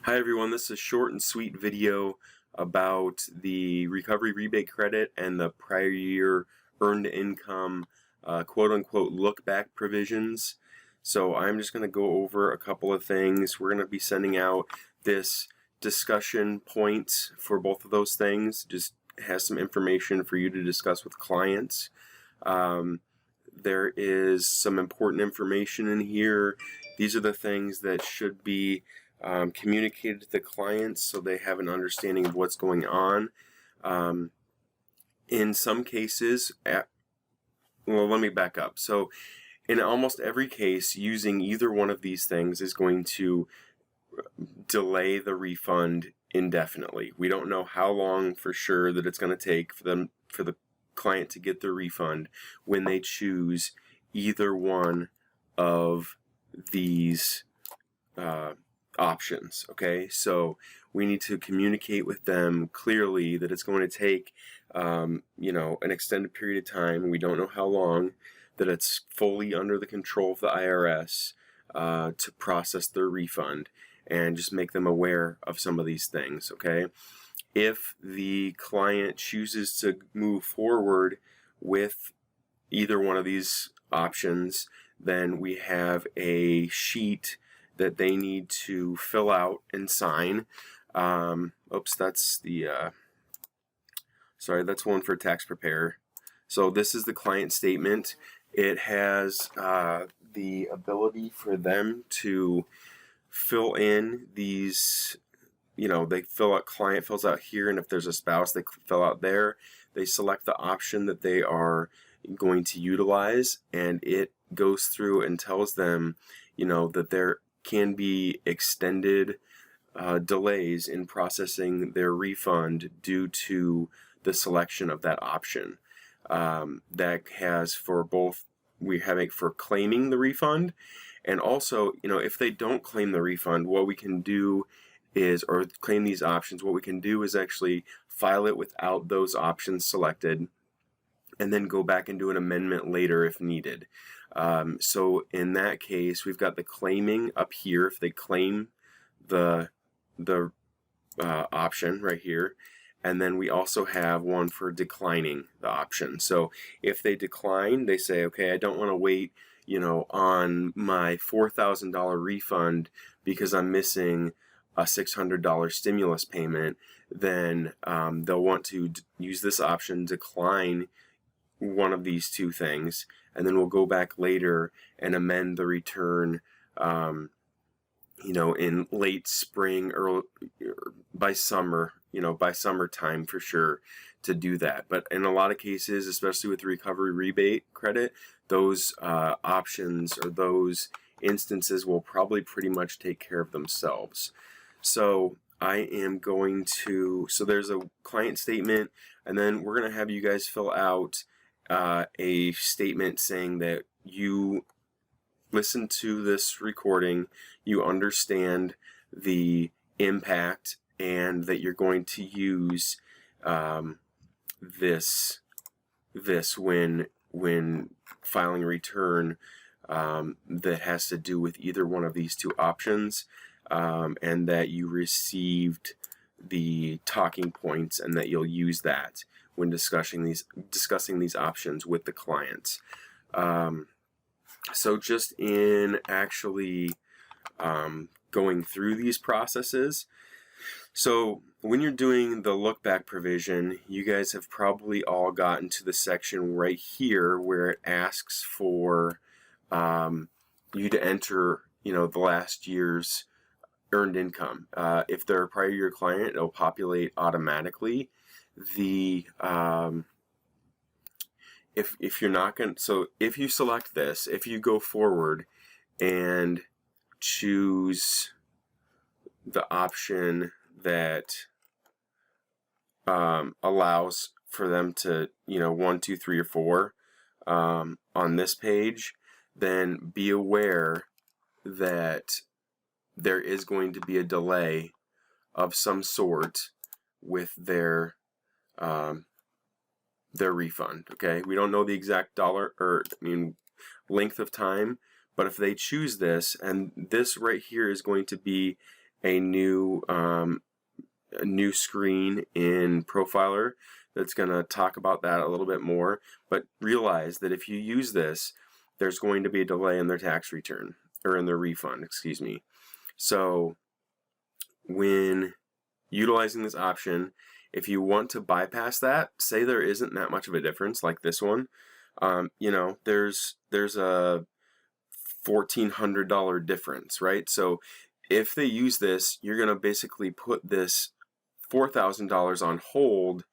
Hi everyone, this is a short and sweet video about the recovery rebate credit and the prior year earned income quote-unquote look-back provisions. So I'm just going to go over a couple of things. We're going to be sending out this discussion points for both of those things. Just has some information for you to discuss with clients. There is some important information in here. These are the things that should be communicated to the clients so they have an understanding of what's going on. In some cases, well, let me back up. So in almost every case, using either one of these things is going to delay the refund indefinitely. We don't know how long for sure that it's going to take for the client to get their refund when they choose either one of these options. Okay, so we need to communicate with them clearly that it's going to take an extended period of time. We don't know how long, that it's fully under the control of the IRS to process their refund, and just make them aware of some of these things. Okay, if the client chooses to move forward with either one of these options, then we have a sheet that they need to fill out and sign. Oops, that's the sorry, that's one for tax preparer. So this is the client statement. It has the ability for them to fill in these, they fill out, client fills out here, and if there's a spouse, they fill out there. They select the option that they are going to utilize, and it goes through and tells them, that there can be extended delays in processing their refund due to the selection of that option. That has for both, we have it for claiming the refund, and also, if they don't claim the refund, what we can do is, or claim these options, what we can do is actually file it without those options selected, and then go back and do an amendment later if needed. So in that case, we've got the claiming up here. If they claim the option right here, and then we also have one for declining the option. So if they decline, they say, okay, I don't want to wait, on my $4,000 refund because I'm missing a $600 stimulus payment, then they'll want to use this option, decline one of these two things, and then we'll go back later and amend the return in late spring or by summer, by summertime for sure, to do that. But in a lot of cases, especially with the recovery rebate credit, those options or those instances will probably pretty much take care of themselves. So I am going to, so there's a client statement, and then we're going to have you guys fill out a statement saying that you listen to this recording, you understand the impact, and that you're going to use this when filing a return that has to do with either one of these two options, and that you received the talking points, and that you'll use that when discussing these options with the clients. So just in actually going through these processes, so when you're doing the look back provision, you guys have probably all gotten to the section right here where it asks for you to enter, the last year's earned income. If they're a prior year client, it'll populate automatically. The if you're not going, so if you select this, if you go forward and choose the option that allows for them to 1, 2, 3, or 4 on this page, then be aware that there is going to be a delay of some sort with their refund. Okay, we don't know the exact length of time, but if they choose this, and this right here is going to be a new screen in Profiler that's going to talk about that a little bit more. But realize that if you use this, there's going to be a delay in their tax return, or in their refund, excuse me. So when utilizing this option, if you want to bypass that, say there isn't that much of a difference like this one, you know, there's a $1,400 difference, right? So if they use this, you're going to basically put this $4,000 on hold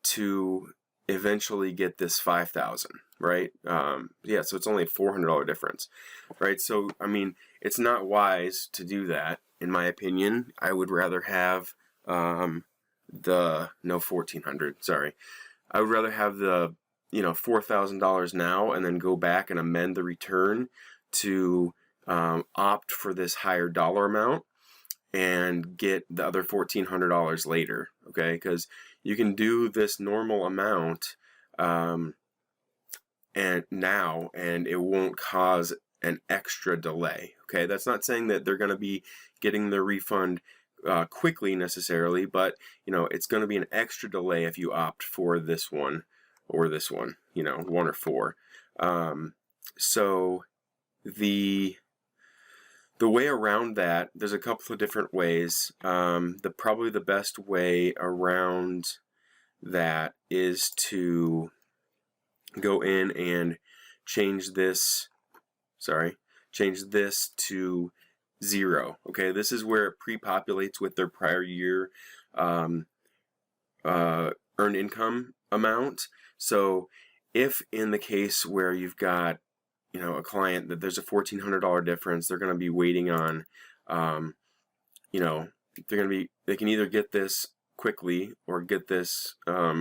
to eventually get this $5,000, right? Yeah, so it's only a $400 difference, right? So, I mean, it's not wise to do that, in my opinion. I would rather have no, 1,400, sorry. I would rather have the, you know, $4,000 now and then go back and amend the return to opt for this higher dollar amount and get the other $1,400 later, okay? Because you can do this normal amount and it won't cause an extra delay, okay? That's not saying that they're going to be getting their refund quickly necessarily, but you know, it's going to be an extra delay if you opt for this one or this one, you know, 1 or 4. So the way around that, there's a couple of different ways. Probably the best way around that is to go in and change this to 0. Okay, this is where it pre-populates with their prior year earned income amount. So if in the case where you've got, you know, a client that there's a $1,400 difference, they're going to be waiting on, you know, they can either get this quickly or get this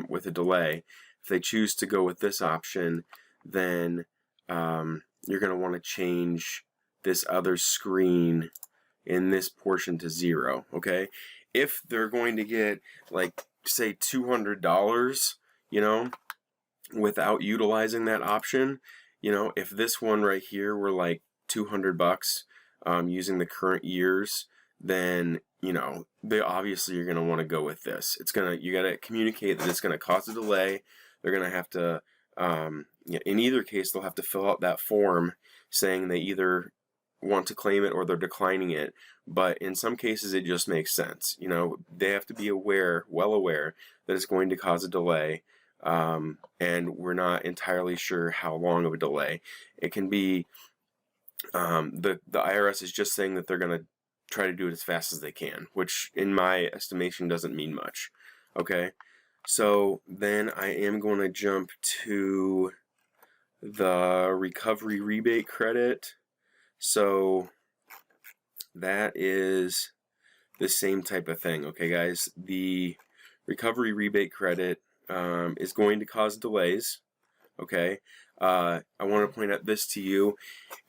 with a delay. If they choose to go with this option, then you're going to want to change this other screen in this portion to 0, okay? If they're going to get, like, say $200, you know, without utilizing that option, you know, if this one right here were like $200 using the current years, then, you know, obviously you're going to want to go with this. You got to communicate that it's going to cause a delay. They're going to have to, in either case, they'll have to fill out that form saying they either want to claim it or they're declining it. But in some cases, it just makes sense. You know, they have to be well aware that it's going to cause a delay. And we're not entirely sure how long of a delay. It can be, the IRS is just saying that they're going to try to do it as fast as they can, which in my estimation doesn't mean much. Okay, so then I am going to jump to the recovery rebate credit. So that is the same type of thing. Okay, guys, the recovery rebate credit is going to cause delays. Okay, I want to point out this to you.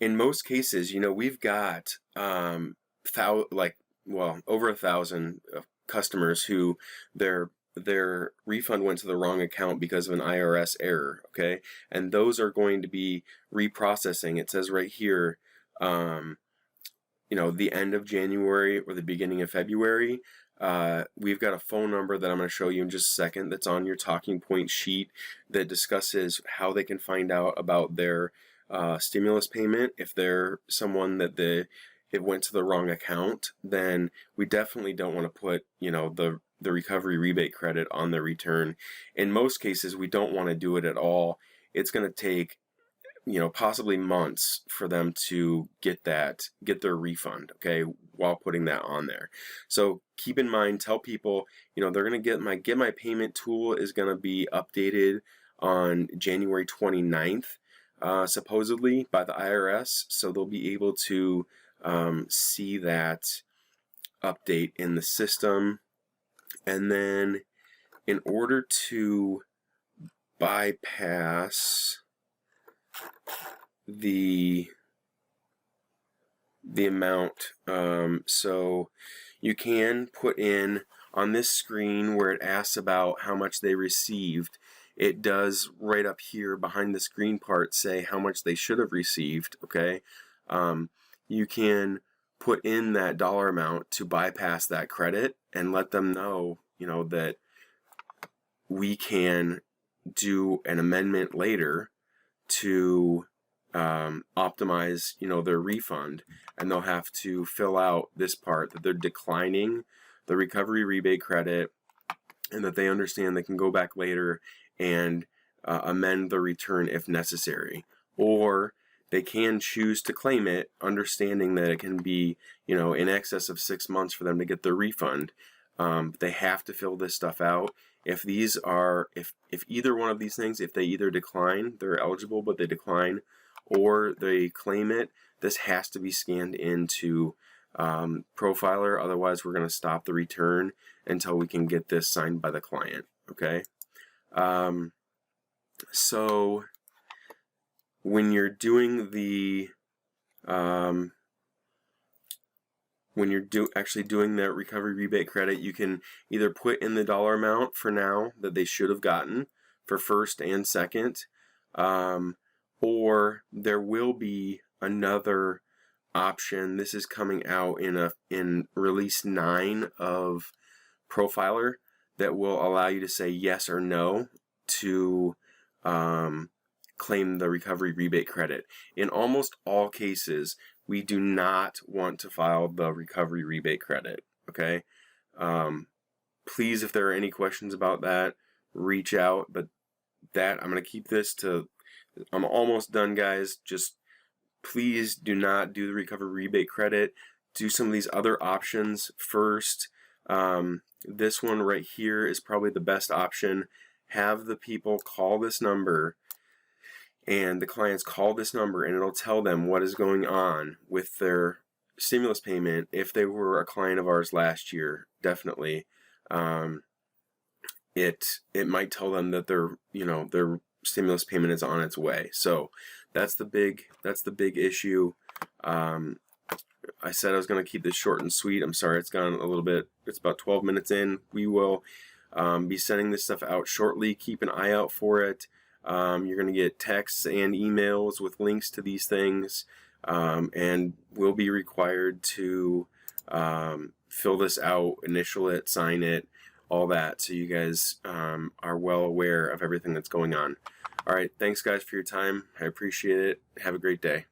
In most cases, you know, we've got over 1,000 customers who their refund went to the wrong account because of an IRS error. Okay, and those are going to be reprocessing. It says right here, you know, the end of January or the beginning of February. We've got a phone number that I'm going to show you in just a second that's on your talking point sheet that discusses how they can find out about their stimulus payment. If they're someone that it went to the wrong account, then we definitely don't want to put, you know, the recovery rebate credit on their return. In most cases, we don't want to do it at all. It's going to take, you know, possibly months for them to get their refund, okay, while putting that on there. So keep in mind, tell people, you know, they're going to get my payment tool is going to be updated on January 29th, supposedly by the IRS. So they'll be able to see that update in the system. And then in order to bypass the amount, so you can put in on this screen where it asks about how much they received. It does right up here behind the screen part say how much they should have received. Okay, you can put in that dollar amount to bypass that credit and let them know, that we can do an amendment later to optimize, their refund, and they'll have to fill out this part that they're declining the recovery rebate credit, and that they understand they can go back later and amend the return if necessary. Or they can choose to claim it, understanding that it can be, in excess of 6 months for them to get their refund. They have to fill this stuff out. If either one of these things, if they either decline, they're eligible but they decline, or they claim it, this has to be scanned into Profiler. Otherwise, we're going to stop the return until we can get this signed by the client. Okay. So when you're doing the actually doing the recovery rebate credit, you can either put in the dollar amount for now that they should have gotten for first and second, or there will be another option. This is coming out in release 9 of Profiler that will allow you to say yes or no to claim the recovery rebate credit. In almost all cases, we do not want to file the recovery rebate credit. Okay. Please, if there are any questions about that, reach out. But I'm going to keep this to, I'm almost done, guys. Just please do not do the recovery rebate credit. Do some of these other options first. This one right here is probably the best option. Have the people call this number, and the clients call this number, and it'll tell them what is going on with their stimulus payment. If they were a client of ours last year, definitely, it might tell them that their stimulus payment is on its way. So that's the big issue. I said I was going to keep this short and sweet. I'm sorry it's gone a little bit. It's about 12 minutes in. We will be sending this stuff out shortly. Keep an eye out for it. You're going to get texts and emails with links to these things, and we'll be required to fill this out, initial it, sign it, all that, so you guys are well aware of everything that's going on. All right, thanks guys for your time. I appreciate it. Have a great day.